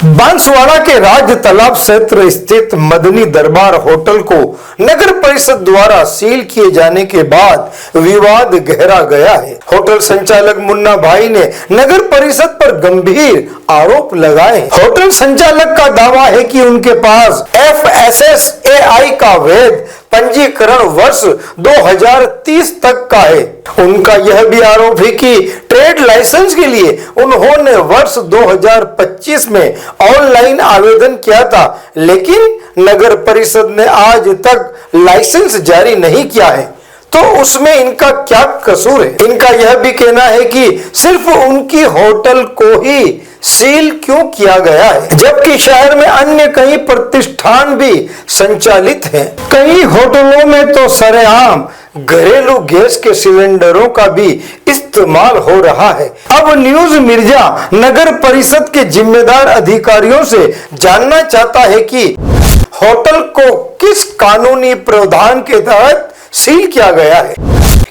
बांसवाड़ा के राज तालाब क्षेत्र स्थित मदनी दरबार होटल को नगर परिषद द्वारा सील किए जाने के बाद विवाद गहरा गया है। होटल संचालक मुन्ना भाई ने नगर परिषद पर गंभीर आरोप लगाए। होटल संचालक का दावा है कि उनके पास FSSAI का वैध पंजीकरण वर्ष 2030 तक का है। उनका यह भी आरोप है कि ट्रेड लाइसेंस के लिए उन्होंने वर्ष 2025 में ऑनलाइन आवेदन किया था, लेकिन नगर परिषद ने आज तक लाइसेंस जारी नहीं किया है। तो उसमें इनका क्या कसूर है? इनका यह भी कहना है कि सिर्फ उनकी होटल को ही सील क्यों किया गया है, जबकि शहर में अन्य कई प्रतिष्ठान भी संचालित हैं। कई होटलों में तो सरेआम घरेलू गैस के सिलेंडरों का भी इस्तेमाल हो रहा है। अब न्यूज मिर्जा नगर परिषद के जिम्मेदार अधिकारियों से जानना चाहता है कि होटल को किस कानूनी प्रावधान के तहत सील किया गया है।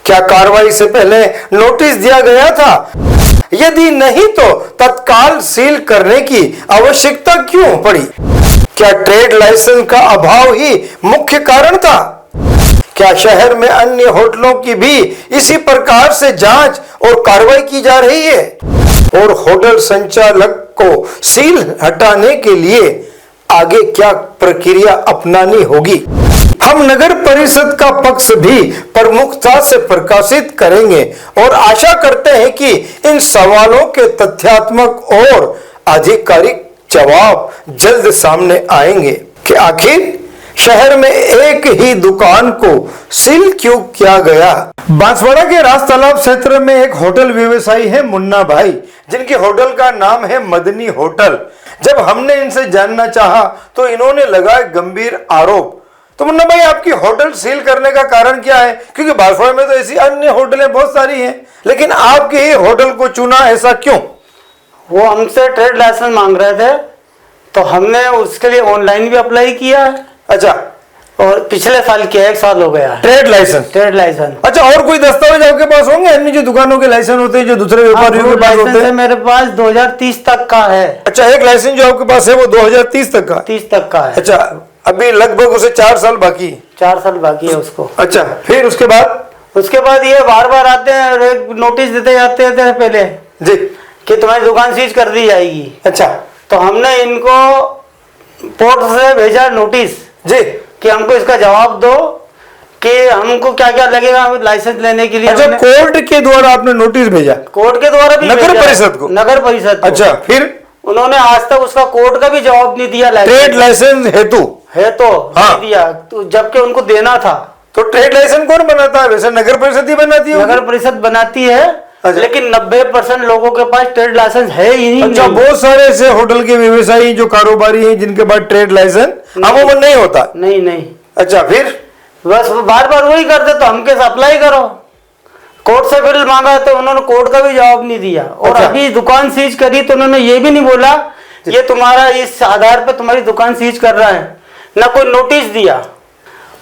क्या कार्रवाई से पहले नोटिस दिया गया था? यदि नहीं तो तत्काल सील करने की आवश्यकता क्यों पड़ी? क्या ट्रेड लाइसेंस का अभाव ही मुख्य कारण था? क्या शहर में अन्य होटलों की भी इसी प्रकार से जांच और कार्रवाई की जा रही है? और होटल संचालक को सील हटाने के लिए आगे क्या प्रक्रिया अपनानी होगी? हम नगर परिषद का पक्ष भी प्रमुखता से प्रकाशित करेंगे और आशा करते हैं कि इन सवालों के तथ्यात्मक और आधिकारिक जवाब जल्द सामने आएंगे कि आखिर शहर में एक ही दुकान को सील क्यों किया गया। बांसवाड़ा के राज तालाब क्षेत्र में एक होटल व्यवसायी है मुन्ना भाई, जिनके होटल का नाम है मदनी होटल। जब हमने इनसे जानना चाहा तो इन्होंने लगाए गंभीर आरोप। तो मुन्ना भाई, आपकी होटल सील करने का कारण क्या है? क्योंकि बांसवाड़ा में तो ऐसी अन्य होटलें बहुत सारी हैं, लेकिन आपके ही होटल को चुना, ऐसा क्यों? वो हमसे ट्रेड लाइसेंस मांग रहे थे, तो हमने उसके लिए ऑनलाइन भी अप्लाई किया है। अच्छा, और पिछले साल किया, 1 साल हो गया। Trade licence? Trade licence. अच्छा, और कोई दस्तावेज आपके पास होंगे? अन्य जो दुकानों के लाइसेंस होते हैं, जो दूसरे व्यापारियों के पास होते हैं? मेरे पास 2030 तक का है। अच्छा, एक लाइसेंस जो आपके पास है वो 2030 तक का? 30 तक का है। अच्छा, अभी लगभग उसे 4 साल बाकी? 4 साल बाकी है उसको। अच्छा, फिर उसके बाद ये बार बार आते हैं और एक नोटिस देते जाते थे पहले जी कि तुम्हारी दुकान सीज कर दी जाएगी। अच्छा, तो हमने इनको पोर्ट से भेजा नोटिस जी कि हमको इसका जवाब दो कि हमको क्या क्या लगेगा लाइसेंस लेने के लिए। अच्छा, कोर्ट के द्वारा आपने नोटिस भेजा? कोर्ट के द्वारा भी नगर परिषद को? नगर परिषद को। अच्छा, फिर उन्होंने आज तक उसका कोर्ट का भी जवाब नहीं दिया। ट्रेड लाइसेंस हेतु है तो हाँ। नहीं दिया, तो जबकि उनको देना था। तो ट्रेड लाइसेंस कौन बनाता है? वैसे नगर परिषद ही बनाती है। नगर परिषद बनाती है। अच्छा। लेकिन 90% लोगों के पास ट्रेड लाइसेंस है ही नहीं। अच्छा, बहुत सारे ऐसे होटल के व्यवसायी जो कारोबारी हैं जिनके पास ट्रेड लाइसेंस अमूमन नहीं होता। नहीं। अच्छा, फिर बस बार बार वही करते, तो हम कैसे अप्लाई करो। कोर्ट से बिल मांगा तो उन्होंने कोर्ट का भी जवाब नहीं दिया। और अच्छा। अभी दुकान सीज करी तो उन्होंने ये भी नहीं बोला ये तुम्हारा इस आधार पर तुम्हारी दुकान सीज कर रहा है, ना कोई नोटिस दिया।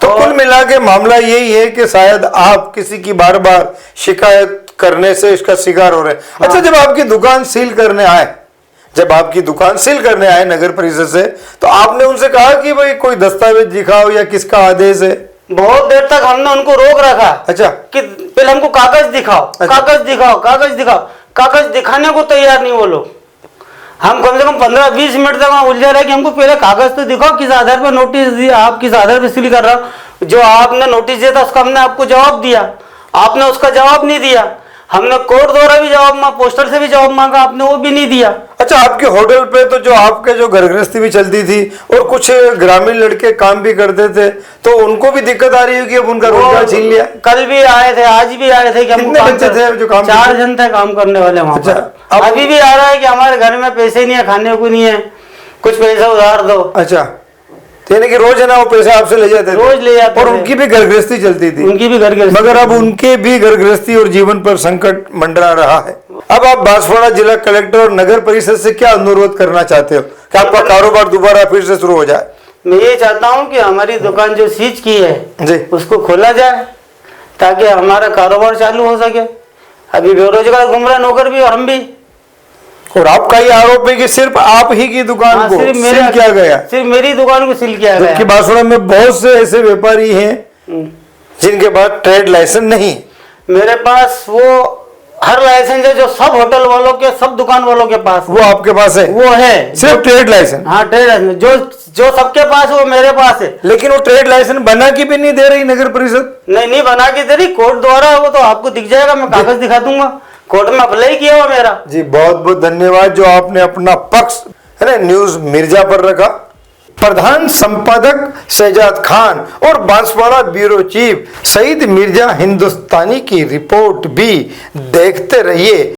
तो कुल मिला के मामला यही है कि शायद आप किसी की बार बार शिकायत करने से इसका शिकार हो रहे हैं। हाँ। अच्छा, जब आपकी दुकान सील करने आए नगर परिषद से, तो आपने उनसे कहा कि भाई कोई दस्तावेज दिखाओ या किसका आदेश है? बहुत देर तक हमने उनको रोक रखा। अच्छा, कि पहले हमको कागज दिखाओ। अच्छा। कागज दिखाने को तैयार नहीं वो लोग। हम कम से कम 15-20 मिनट तक वहां उलझा रहे कि हमको पहले कागज तो दिखाओ, किस आधार पर नोटिस दिया, आप किस आधार पर सील कर रहे हो। जो आपने नोटिस दिया था उसका हमने आपको जवाब दिया, आपने उसका जवाब नहीं दिया। हमने कोर्ट द्वारा भी जवाब मांगा, पोस्टर से भी जवाब मांगा, आपने वो भी नहीं दिया। अच्छा, आपके होटल पे तो जो आपके जो घर गृहस्थी भी चलती थी और कुछ ग्रामीण लड़के काम भी करते थे, तो उनको भी दिक्कत आ रही है कि अब उनका रोजगार छीन लिया? कल भी आए थे, आज भी आए थे कि कितने बच्चे थे जो काम? 4 जन थे काम करने वाले वहां। अच्छा, अभी भी आ रहा है कि हमारे घर में पैसे नहीं है, खाने को नहीं है, कुछ पैसा उधार दो। अच्छा, यानी कि रोज है ना वो पैसा आपसे ले जाते थे? रोज ले जाते और थे। उनकी भी घर गृहस्थी चलती थी? उनकी भी घर गृहस्थी। मगर अब उनके भी घर गृहस्थी और जीवन पर संकट मंडरा रहा है। अब आप बांसवाड़ा जिला कलेक्टर और नगर परिषद से क्या अनुरोध करना चाहते हो कि आपका कारोबार दोबारा फिर से शुरू हो जाए? मैं ये चाहता हूँ कि हमारी दुकान जो सीज की है जी उसको खोला जाए ताकि हमारा कारोबार चालू हो सके। अभी बेरोजगार घूम रहा नौकर भी और हम भी। और आपका ये आरोप है कि सिर्फ आप ही की दुकान हाँ, को सिर्फ सील किया गया, सिर्फ मेरी दुकान को सील किया जबकि गया। बांसवाड़ा में बहुत से ऐसे व्यापारी हैं जिनके पास ट्रेड लाइसेंस नहीं। मेरे पास वो हर लाइसेंस है जो सब होटल वालों के, सब दुकान वालों के पास वो आपके पास है, वो है सिर्फ ट्रेड लाइसेंस। हाँ, ट्रेड लाइसेंस जो सबके पास है वो मेरे पास है। लेकिन वो ट्रेड लाइसेंस बना के भी नहीं दे रही नगर परिषद। नहीं बना के दे रही, कोर्ट द्वारा है, वो तो आपको दिख जाएगा, मैं कागज दिखा दूंगा, कोर्ट में अप्लाई किया हुआ मेरा। जी बहुत बहुत धन्यवाद जो आपने अपना पक्ष है ना न्यूज मिर्जा पर रखा। प्रधान संपादक शहजाद खान और बांसवाड़ा ब्यूरो चीफ सईद मिर्जा हिंदुस्तानी की रिपोर्ट भी देखते रहिए